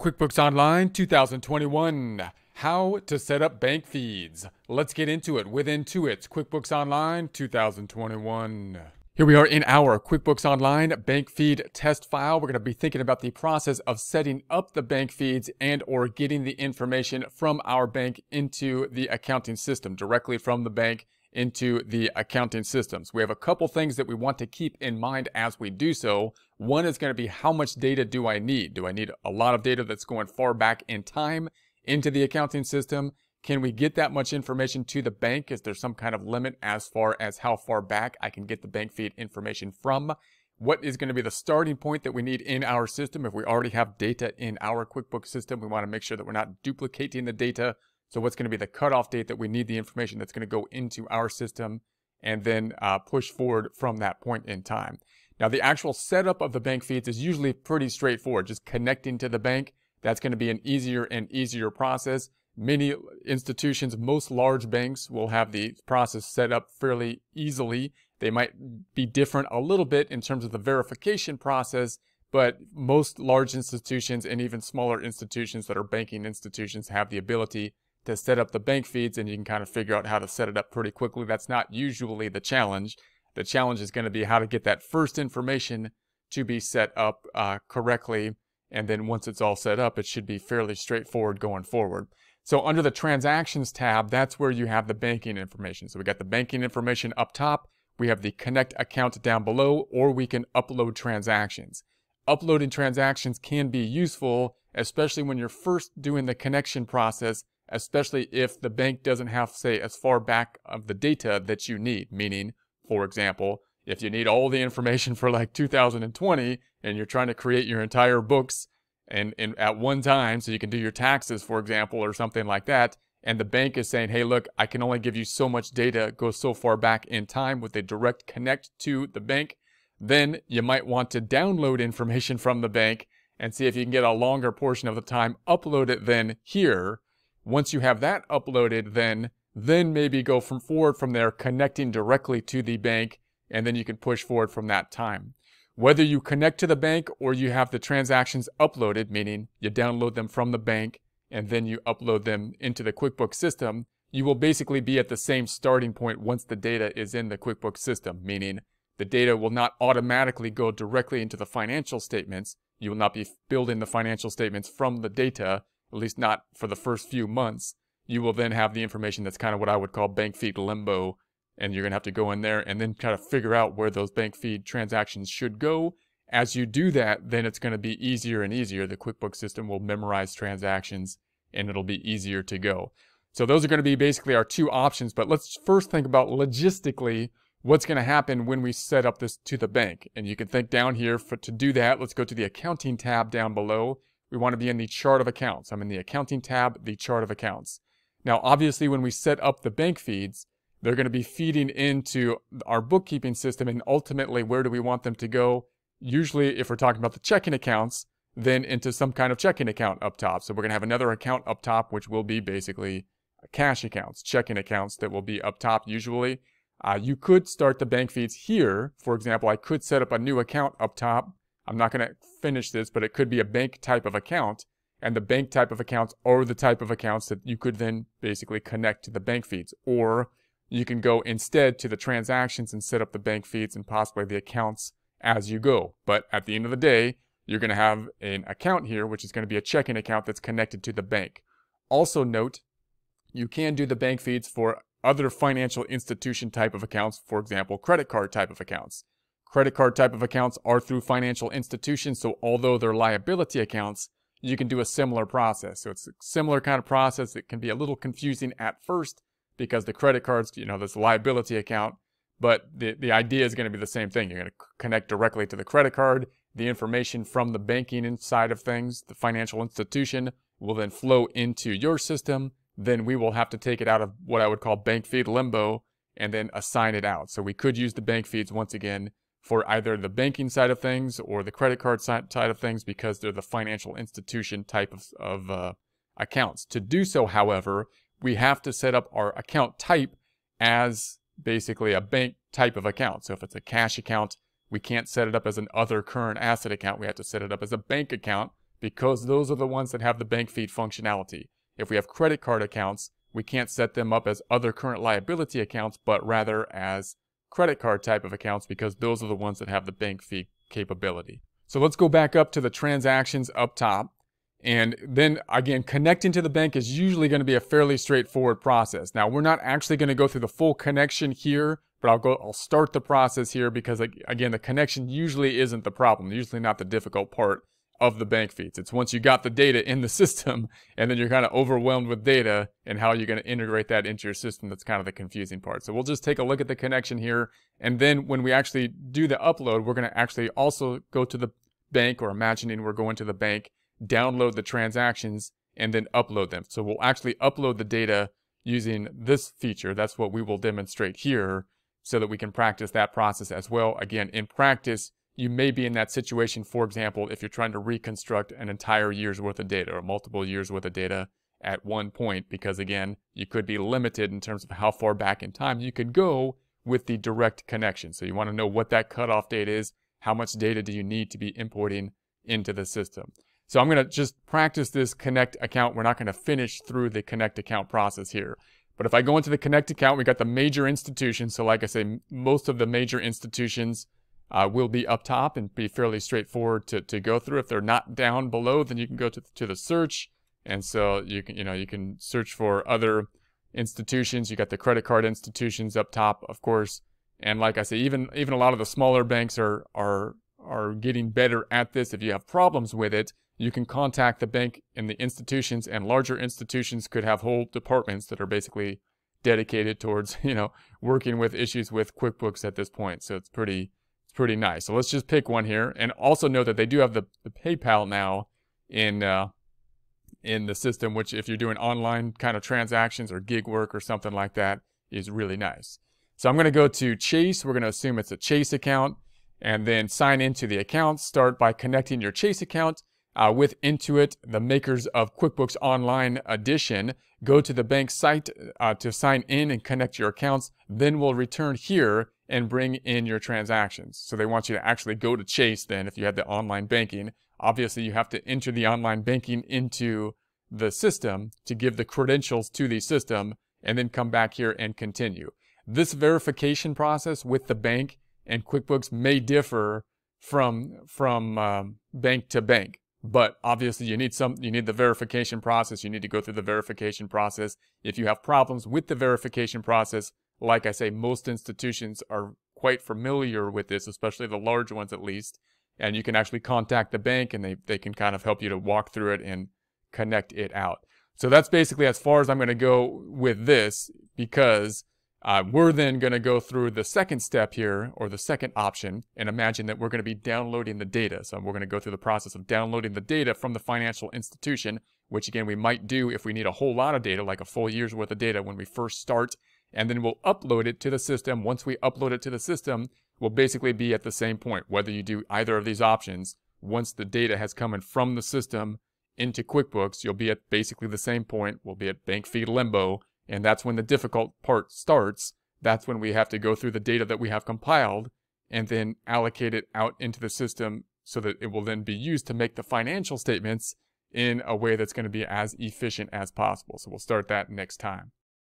QuickBooks Online 2021. How to set up bank feeds. Let's get into it with Intuit's QuickBooks Online 2021. Here we are in our QuickBooks Online bank feed test file. We're going to be thinking about the process of setting up the bank feeds and or getting the information from our bank into the accounting system, directly from the bank into the accounting systems. We have a couple things that we want to keep in mind as we do so. One is going to be, how much data do I need? Do I need a lot of data that's going far back in time into the accounting system? Can we get that much information to the bank? Is there some kind of limit as far as how far back I can get the bank feed information from? What is going to be the starting point that we need in our system? If we already have data in our QuickBooks system, we want to make sure that we're not duplicating the data. So what's going to be the cutoff date that we need the information that's going to go into our system, and then push forward from that point in time. Now, the actual setup of the bank feeds is usually pretty straightforward. Just connecting to the bank, that's going to be an easier and easier process. Many institutions, most large banks, will have the process set up fairly easily. They might be different a little bit in terms of the verification process, but most large institutions and even smaller institutions that are banking institutions have the ability to set up the bank feeds, and you can kind of figure out how to set it up pretty quickly. That's not usually the challenge. The challenge is going to be how to get that first information to be set up correctly, and then once it's all set up, it should be fairly straightforward going forward. So under the Transactions tab, that's where you have the banking information. So we got the banking information up top, we have the Connect Account down below, or we can upload transactions. Uploading transactions can be useful, especially when you're first doing the connection process, especially if the bank doesn't have, say, as far back of the data that you need. Meaning, for example, if you need all the information for like 2020 and you're trying to create your entire books and at one time so you can do your taxes, for example, or something like that, and the bank is saying, hey, look, I can only give you so much data, go so far back in time with a direct connect to the bank, then you might want to download information from the bank and see if you can get a longer portion of the time, upload it then here. Once you have that uploaded, then maybe go forward from there, connecting directly to the bank, and then you can push forward from that time. Whether you connect to the bank or you have the transactions uploaded, meaning you download them from the bank and then you upload them into the QuickBooks system, you will basically be at the same starting point once the data is in the QuickBooks system, meaning the data will not automatically go directly into the financial statements. You will not be building the financial statements from the data, at least not for the first few months. You will then have the information that's kind of what I would call bank feed limbo, and you're going to have to go in there and then kind of figure out where those bank feed transactions should go. As you do that, then it's going to be easier and easier. The QuickBooks system will memorize transactions and it'll be easier to go. So those are going to be basically our two options, but let's first think about logistically what's going to happen when we set up this to the bank. And you can think down here to do that. Let's go to the Accounting tab down below. We want to be in the Chart of Accounts. I'm in the Accounting tab, the Chart of Accounts. Now, obviously, when we set up the bank feeds, they're going to be feeding into our bookkeeping system, and ultimately, where do we want them to go? Usually, if we're talking about the checking accounts, then into some kind of checking account up top. So we're going to have another account up top, which will be basically cash accounts, checking accounts that will be up top usually. You could start the bank feeds here. For example, I could set up a new account up top. I'm not going to finish this, but it could be a bank type of account. And the bank type of accounts are the type of accounts that you could then basically connect to the bank feeds. Or you can go instead to the transactions and set up the bank feeds and possibly the accounts as you go. But at the end of the day, you're going to have an account here, which is going to be a checking account that's connected to the bank. Also note, you can do the bank feeds for other financial institution type of accounts, for example, credit card type of accounts. Credit card type of accounts are through financial institutions, so although they're liability accounts, you can do a similar process. So it's a similar kind of process. It can be a little confusing at first because the credit cards, there's a liability account, but the idea is going to be the same thing. You're going to connect directly to the credit card. The information from the banking inside of things, the financial institution, will then flow into your system. Then we will have to take it out of what I would call bank feed limbo and then assign it out. So we could use the bank feeds once again for either the banking side of things or the credit card side of things because they're the financial institution type of accounts. To do so, however, we have to set up our account type as basically a bank type of account. So if it's a cash account, we can't set it up as an other current asset account. We have to set it up as a bank account because those are the ones that have the bank feed functionality. If we have credit card accounts, we can't set them up as other current liability accounts, but rather as credit card type of accounts because those are the ones that have the bank feed capability. So let's go back up to the transactions up top. And then again, connecting to the bank is usually going to be a fairly straightforward process. Now, we're not actually going to go through the full connection here, but I'll start the process here because again, the connection usually isn't the problem, usually not the difficult part of the bank feeds. It's once you got the data in the system and then you're kind of overwhelmed with data and how you're going to integrate that into your system that's kind of the confusing part. So we'll just take a look at the connection here. And then when we actually do the upload, we're going to actually also go to the bank, or imagining we're going to the bank, download the transactions, and then upload them. So we'll actually upload the data using this feature. That's what we will demonstrate here so that we can practice that process as well. Again, in practice, you may be in that situation, for example, if you're trying to reconstruct an entire year's worth of data or multiple years worth of data at one point, because again, you could be limited in terms of how far back in time you could go with the direct connection. So you want to know what that cutoff date is. How much data do you need to be importing into the system? So I'm going to just practice this connect account. We're not going to finish through the connect account process here. But if I go into the connect account, we got the major institutions. So like I say, most of the major institutions will be up top and be fairly straightforward to go through. If they're not down below, then you can go to the search. And so you can search for other institutions. You got the credit card institutions up top, of course. And like I say, even a lot of the smaller banks are getting better at this. If you have problems with it, you can contact the bank and the institutions, and larger institutions could have whole departments that are basically dedicated towards, working with issues with QuickBooks at this point. So it's pretty nice. So let's just pick one here, and also note that they do have the PayPal now in the system, which if you're doing online kind of transactions or gig work or something like that is really nice. So I'm going to go to Chase. We're going to assume it's a Chase account, and then sign into the account. Start by connecting your Chase account with Intuit, the makers of QuickBooks Online Edition. Go to the bank site to sign in and connect your accounts. Then we'll return here and bring in your transactions. So they want you to actually go to Chase then if you have the online banking. Obviously, you have to enter the online banking into the system to give the credentials to the system, and then come back here and continue. This verification process with the bank and QuickBooks may differ from bank to bank, but obviously you need the verification process. You need to go through the verification process. If you have problems with the verification process, like I say, most institutions are quite familiar with this, especially the large ones at least, and you can actually contact the bank and they can kind of help you to walk through it and connect it out. So that's basically as far as I'm going to go with this, because we're then going to go through the second step here, or the second option, and imagine that we're going to be downloading the data. So we're going to go through the process of downloading the data from the financial institution, which again we might do if we need a whole lot of data, like a full year's worth of data when we first start, and then we'll upload it to the system. Once we upload it to the system, we'll basically be at the same point, whether you do either of these options. Once the data has come in from the system into QuickBooks, you'll be at basically the same point. We'll be at bank feed limbo. And that's when the difficult part starts. That's when we have to go through the data that we have compiled and then allocate it out into the system so that it will then be used to make the financial statements in a way that's going to be as efficient as possible. So we'll start that next time.